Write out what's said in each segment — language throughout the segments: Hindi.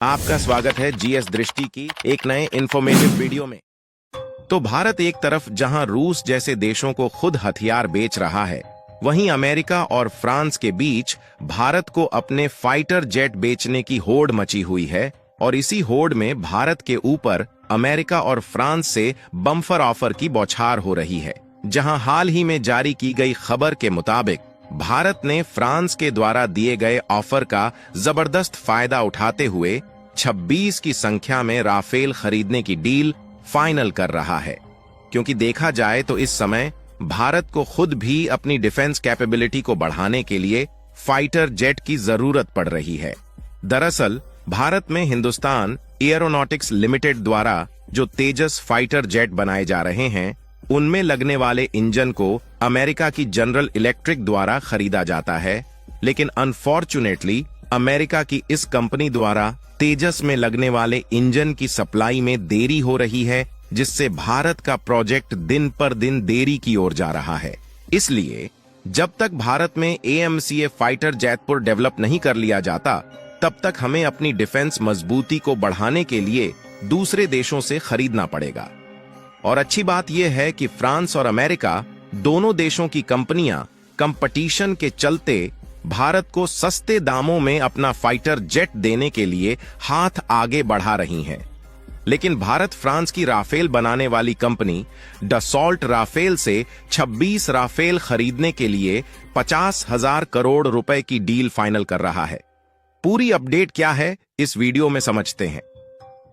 आपका स्वागत है जीएस दृष्टि की एक नए इंफॉर्मेटिव वीडियो में। तो भारत एक तरफ जहां रूस जैसे देशों को खुद हथियार बेच रहा है, वहीं अमेरिका और फ्रांस के बीच भारत को अपने फाइटर जेट बेचने की होड़ मची हुई है। और इसी होड़ में भारत के ऊपर अमेरिका और फ्रांस से बम्पर ऑफर की बौछार हो रही है। जहां हाल ही में जारी की गई खबर के मुताबिक भारत ने फ्रांस के द्वारा दिए गए ऑफर का जबरदस्त फायदा उठाते हुए 26 की संख्या में राफेल खरीदने की डील फाइनल कर रहा है। क्योंकि देखा जाए तो इस समय भारत को खुद भी अपनी डिफेंस कैपेबिलिटी को बढ़ाने के लिए फाइटर जेट की जरूरत पड़ रही है। दरअसल भारत में हिंदुस्तान एयरोनॉटिक्स लिमिटेड द्वारा जो तेजस फाइटर जेट बनाए जा रहे हैं, उनमें लगने वाले इंजन को अमेरिका की जनरल इलेक्ट्रिक द्वारा खरीदा जाता है। लेकिन अनफॉर्चुनेटली अमेरिका की इस कंपनी द्वारा तेजस में लगने वाले इंजन की सप्लाई में देरी हो रही है, जिससे भारत का प्रोजेक्ट दिन पर दिन देरी की ओर जा रहा है। इसलिए जब तक भारत में AMCA फाइटर जैतपुर डेवलप नहीं कर लिया जाता, तब तक हमें अपनी डिफेंस मजबूती को बढ़ाने के लिए दूसरे देशों से खरीदना पड़ेगा। और अच्छी बात यह है कि फ्रांस और अमेरिका दोनों देशों की कंपनियां कंपटीशन के चलते भारत को सस्ते दामों में अपना फाइटर जेट देने के लिए हाथ आगे बढ़ा रही हैं। लेकिन भारत फ्रांस की राफेल बनाने वाली कंपनी डसॉल्ट राफेल से 26 राफेल खरीदने के लिए 50,000 करोड़ रुपए की डील फाइनल कर रहा है। पूरी अपडेट क्या है इस वीडियो में समझते हैं।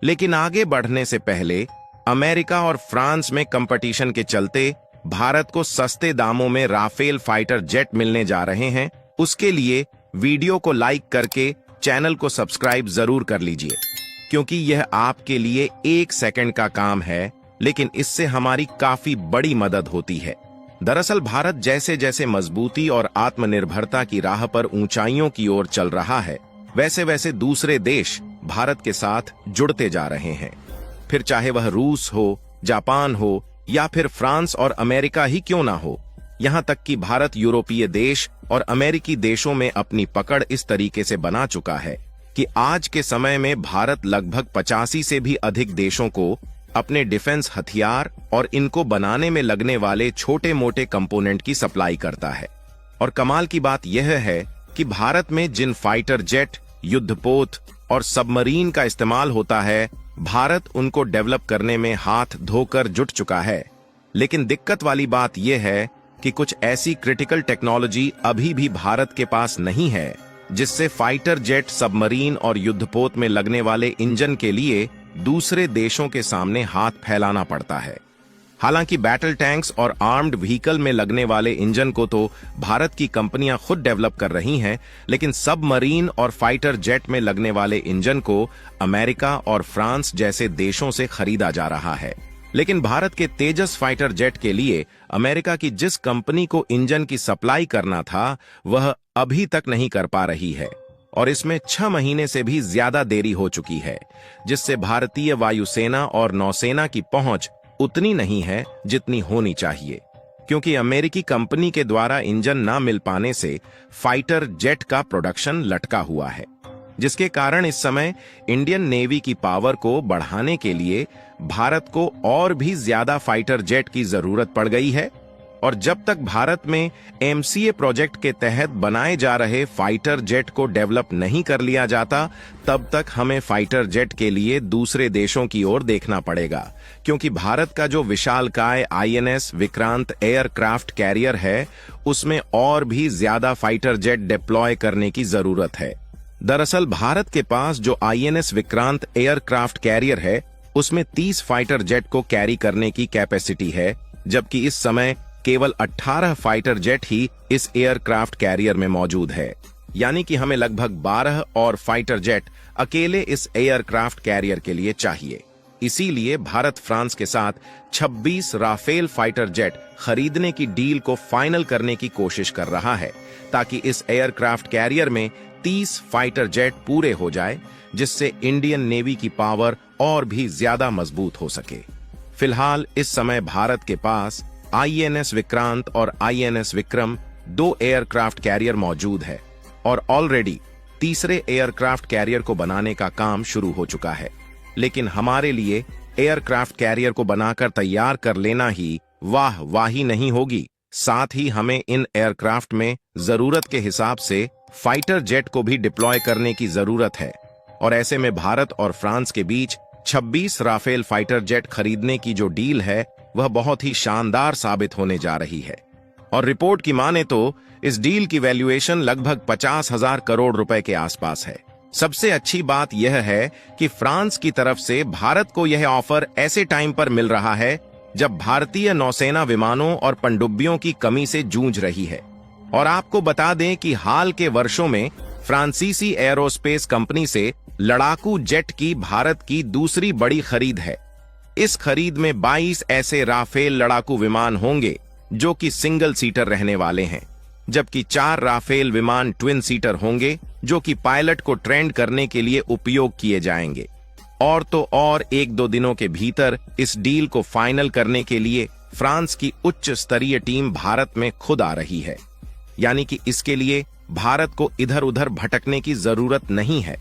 लेकिन आगे बढ़ने से पहले अमेरिका और फ्रांस में कंपटीशन के चलते भारत को सस्ते दामों में राफेल फाइटर जेट मिलने जा रहे हैं। उसके लिए वीडियो को लाइक करके चैनल को सब्सक्राइब जरूर कर लीजिए, क्योंकि यह आपके लिए 1 सेकंड का काम है, लेकिन इससे हमारी काफी बड़ी मदद होती है। दरअसल भारत जैसे जैसे मजबूती और आत्मनिर्भरता की राह पर ऊंचाइयों की ओर चल रहा है, वैसे वैसे दूसरे देश भारत के साथ जुड़ते जा रहे हैं। फिर चाहे वह रूस हो, जापान हो या फिर फ्रांस और अमेरिका ही क्यों ना हो। यहां तक कि भारत यूरोपीय देश और अमेरिकी देशों में अपनी पकड़ इस तरीके से बना चुका है कि आज के समय में भारत लगभग 85 से भी अधिक देशों को अपने डिफेंस हथियार और इनको बनाने में लगने वाले छोटे मोटे कंपोनेंट की सप्लाई करता है। और कमाल की बात यह है कि भारत में जिन फाइटर जेट, युद्धपोत और सबमरीन का इस्तेमाल होता है, भारत उनको डेवलप करने में हाथ धोकर जुट चुका है। लेकिन दिक्कत वाली बात यह है कि कुछ ऐसी क्रिटिकल टेक्नोलॉजी अभी भी भारत के पास नहीं है, जिससे फाइटर जेट, सबमरीन और युद्धपोत में लगने वाले इंजन के लिए दूसरे देशों के सामने हाथ फैलाना पड़ता है। हालांकि बैटल टैंक्स और आर्म्ड व्हीकल में लगने वाले इंजन को तो भारत की कंपनियां खुद डेवलप कर रही हैं, लेकिन सबमरीन और फाइटर जेट में लगने वाले इंजन को अमेरिका और फ्रांस जैसे देशों से खरीदा जा रहा है। लेकिन भारत के तेजस फाइटर जेट के लिए अमेरिका की जिस कंपनी को इंजन की सप्लाई करना था, वह अभी तक नहीं कर पा रही है और इसमें 6 महीने से भी ज्यादा देरी हो चुकी है, जिससे भारतीय वायुसेना और नौसेना की पहुंच उतनी नहीं है जितनी होनी चाहिए। क्योंकि अमेरिकी कंपनी के द्वारा इंजन ना मिल पाने से फाइटर जेट का प्रोडक्शन लटका हुआ है, जिसके कारण इस समय इंडियन नेवी की पावर को बढ़ाने के लिए भारत को और भी ज्यादा फाइटर जेट की जरूरत पड़ गई है। और जब तक भारत में MCA प्रोजेक्ट के तहत बनाए जा रहे फाइटर जेट को डेवलप नहीं कर लिया जाता, तब तक हमें फाइटर जेट के लिए दूसरे देशों की ओर देखना पड़ेगा। क्योंकि भारत का जो विशालकाय INS विक्रांत एयरक्राफ्ट कैरियर है, उसमें और भी ज्यादा फाइटर जेट डिप्लॉय करने की जरूरत है। दरअसल भारत के पास जो INS विक्रांत एयरक्राफ्ट कैरियर है, उसमें 30 फाइटर जेट को कैरी करने की कैपेसिटी है, जबकि इस समय केवल 18 फाइटर जेट ही इस एयरक्राफ्ट कैरियर में मौजूद है। यानी कि हमें लगभग 12 और फाइटर जेट अकेले इस एयरक्राफ्ट कैरियर के लिए चाहिए। इसीलिए भारत फ्रांस के साथ 26 राफेल फाइटर जेट खरीदने की डील को फाइनल करने की कोशिश कर रहा है, ताकि इस एयरक्राफ्ट कैरियर में 30 फाइटर जेट पूरे हो जाए, जिससे इंडियन नेवी की पावर और भी ज्यादा मजबूत हो सके। फिलहाल इस समय भारत के पास INS विक्रांत और INS विक्रम 2 एयरक्राफ्ट कैरियर मौजूद है और ऑलरेडी तीसरे एयरक्राफ्ट कैरियर को बनाने का काम शुरू हो चुका है। लेकिन हमारे लिए एयरक्राफ्ट कैरियर को बनाकर तैयार कर लेना ही वाही नहीं होगी, साथ ही हमें इन एयरक्राफ्ट में जरूरत के हिसाब से फाइटर जेट को भी डिप्लॉय करने की जरूरत है। और ऐसे में भारत और फ्रांस के बीच 26 राफेल फाइटर जेट खरीदने की जो डील है वह बहुत ही शानदार साबित होने जा रही है। और रिपोर्ट की माने तो इस डील की वैल्यूएशन लगभग 50,000 करोड़ रुपए के आसपास है। सबसे अच्छी बात यह है कि फ्रांस की तरफ से भारत को यह ऑफर ऐसे टाइम पर मिल रहा है जब भारतीय नौसेना विमानों और पनडुब्बियों की कमी से जूझ रही है। और आपको बता दें कि हाल के वर्षों में फ्रांसीसी एरोस्पेस कंपनी से लड़ाकू जेट की भारत की दूसरी बड़ी खरीद है। इस खरीद में 22 ऐसे राफेल लड़ाकू विमान होंगे जो कि सिंगल सीटर रहने वाले हैं, जबकि 4 राफेल विमान ट्विन सीटर होंगे जो कि पायलट को ट्रेंड करने के लिए उपयोग किए जाएंगे। और तो और 1-2 दिनों के भीतर इस डील को फाइनल करने के लिए फ्रांस की उच्च स्तरीय टीम भारत में खुद आ रही है, यानी कि इसके लिए भारत को इधर उधर भटकने की जरूरत नहीं है।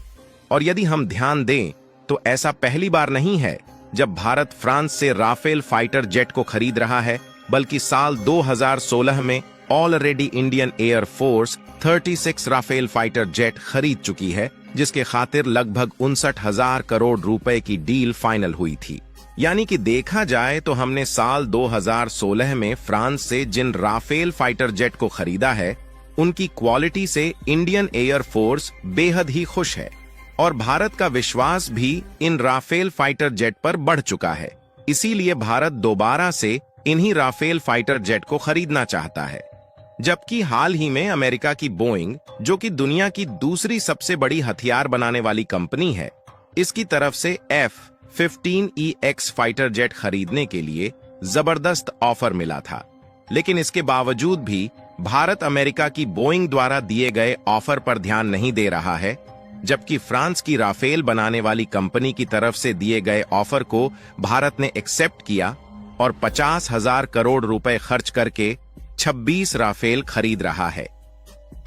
और यदि हम ध्यान दें तो ऐसा पहली बार नहीं है जब भारत फ्रांस से राफेल फाइटर जेट को खरीद रहा है, बल्कि साल 2016 में already Indian Air Force 36 Rafale fighter jet खरीद चुकी है, जिसके खातिर लगभग 59,000 करोड़ रुपए की डील फाइनल हुई थी। यानी कि देखा जाए तो हमने साल 2016 में फ्रांस से जिन राफेल फाइटर जेट को खरीदा है उनकी क्वालिटी से इंडियन एयर फोर्स बेहद ही खुश है। और भारत का विश्वास भी इन राफेल फाइटर जेट पर बढ़ चुका है। इसीलिए भारत दोबारा से इन्हीं राफेल फाइटर जेट को खरीदना चाहता है। जबकि हाल ही में अमेरिका की बोइंग, जो कि दुनिया की दूसरी सबसे बड़ी हथियार बनाने वाली कंपनी है, इसकी तरफ से F-15EX फाइटर जेट खरीदने के लिए जबरदस्त ऑफर मिला था। लेकिन इसके बावजूद भी भारत अमेरिका की बोइंग द्वारा दिए गए ऑफर पर ध्यान नहीं दे रहा है, जबकि फ्रांस की राफेल बनाने वाली कंपनी की तरफ से दिए गए ऑफर को भारत ने एक्सेप्ट किया और 50,000 करोड़ रुपए खर्च करके 26 राफेल खरीद रहा है।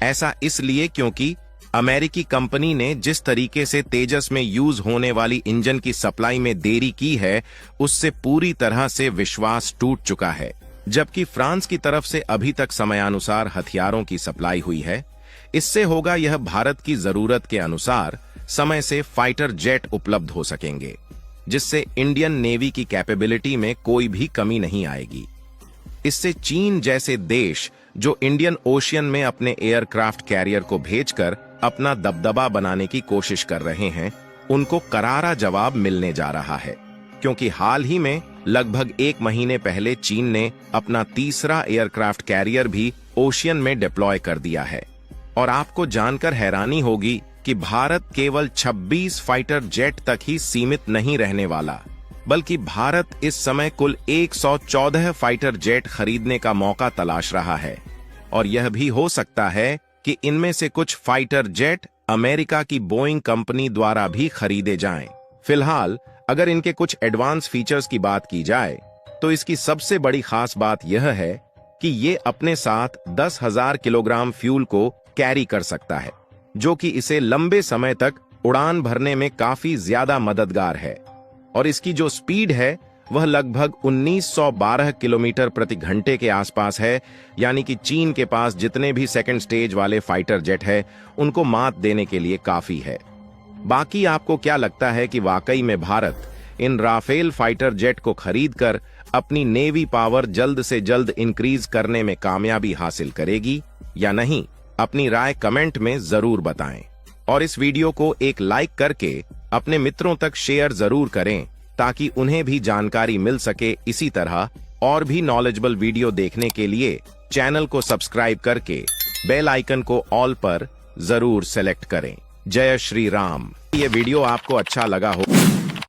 ऐसा इसलिए क्योंकि अमेरिकी कंपनी ने जिस तरीके से तेजस में यूज होने वाली इंजन की सप्लाई में देरी की है, उससे पूरी तरह से विश्वास टूट चुका है। जबकि फ्रांस की तरफ से अभी तक समयानुसार हथियारों की सप्लाई हुई है। इससे होगा यह भारत की जरूरत के अनुसार समय से फाइटर जेट उपलब्ध हो सकेंगे, जिससे इंडियन नेवी की कैपेबिलिटी में कोई भी कमी नहीं आएगी। इससे चीन जैसे देश जो इंडियन ओशियन में अपने एयरक्राफ्ट कैरियर को भेजकर अपना दबदबा बनाने की कोशिश कर रहे हैं, उनको करारा जवाब मिलने जा रहा है। क्योंकि हाल ही में लगभग 1 महीने पहले चीन ने अपना तीसरा एयरक्राफ्ट कैरियर भी ओशियन में डिप्लॉय कर दिया है। और आपको जानकर हैरानी होगी कि भारत केवल 26 फाइटर जेट तक ही सीमित नहीं रहने वाला, बल्कि भारत इस समय कुल 114 फाइटर जेट खरीदने का मौका तलाश रहा है। और यह भी हो सकता है कि इनमें से कुछ फाइटर जेट अमेरिका की बोइंग कंपनी द्वारा भी खरीदे जाएं। फिलहाल अगर इनके कुछ एडवांस फीचर्स की बात की जाए तो इसकी सबसे बड़ी खास बात यह है कि ये अपने साथ 10,000 किलोग्राम फ्यूल को कैरी कर सकता है, जो कि इसे लंबे समय तक उड़ान भरने में काफी ज्यादा मददगार है। और इसकी जो स्पीड है वह लगभग 1912 किलोमीटर प्रति घंटे के आसपास है, यानी कि चीन के पास जितने भी सेकंड स्टेज वाले फाइटर जेट है उनको मात देने के लिए काफी है। बाकी आपको क्या लगता है कि वाकई में भारत इन राफेल फाइटर जेट को खरीदकर अपनी नेवी पावर जल्द से जल्द इंक्रीज करने में कामयाबी हासिल करेगी या नहीं? अपनी राय कमेंट में जरूर बताएं। और इस वीडियो को एक लाइक करके अपने मित्रों तक शेयर जरूर करें, ताकि उन्हें भी जानकारी मिल सके। इसी तरह और भी नॉलेजेबल वीडियो देखने के लिए चैनल को सब्सक्राइब करके बेल आइकन को ऑल पर जरूर सेलेक्ट करें। जय श्री राम। ये वीडियो आपको अच्छा लगा हो